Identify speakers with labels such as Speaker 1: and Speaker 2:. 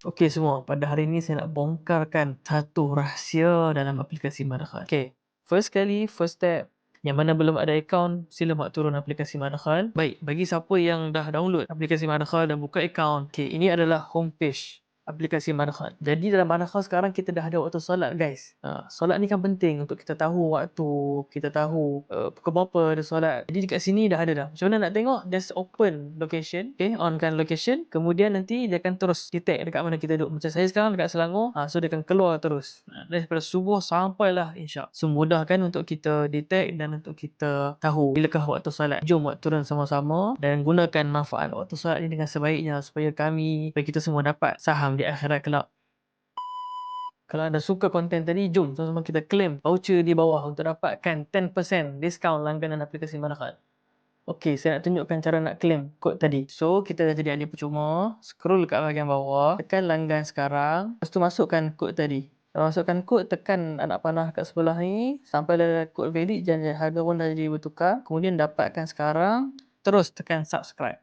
Speaker 1: Okey semua, pada hari ini saya nak bongkarkan satu rahsia dalam aplikasi Madkhal. Okey, first step, yang mana belum ada akaun, sila mak turun aplikasi Madkhal. Baik, bagi siapa yang dah download aplikasi Madkhal dan buka akaun, okey, ini adalah homepage aplikasi Madkhal. Jadi dalam Madkhal sekarang kita dah ada waktu solat guys. Solat ni kan penting untuk kita tahu waktu, kita tahu pukul berapa ada solat. Jadi dekat sini dah ada dah. Macam mana nak tengok? Just open location, okay, onkan location, kemudian nanti dia akan terus detect dekat mana kita duduk. Macam saya sekarang dekat Selangor, so dia akan keluar terus. Daripada subuh sampailah Isyak. So mudahkan untuk kita detect dan untuk kita tahu bilakah waktu solat. Jom buat turun sama-sama dan gunakan manfaat waktu solat ni dengan sebaiknya supaya kita semua dapat saham di akhirat kelak. Kalau anda suka konten tadi, jom sama-sama kita claim voucher di bawah untuk dapatkan 10% diskaun langganan aplikasi Madkhal. Okey, saya nak tunjukkan cara nak claim kod tadi. So, kita dah jadi ahli percuma. Scroll kat bahagian bawah. Tekan langgan sekarang. Lepas tu masukkan kod tadi. Masukkan kod, tekan anak panah kat sebelah ni. Sampai ada kod valid, dan harga pun dah jadi bertukar. Kemudian dapatkan sekarang. Terus tekan subscribe.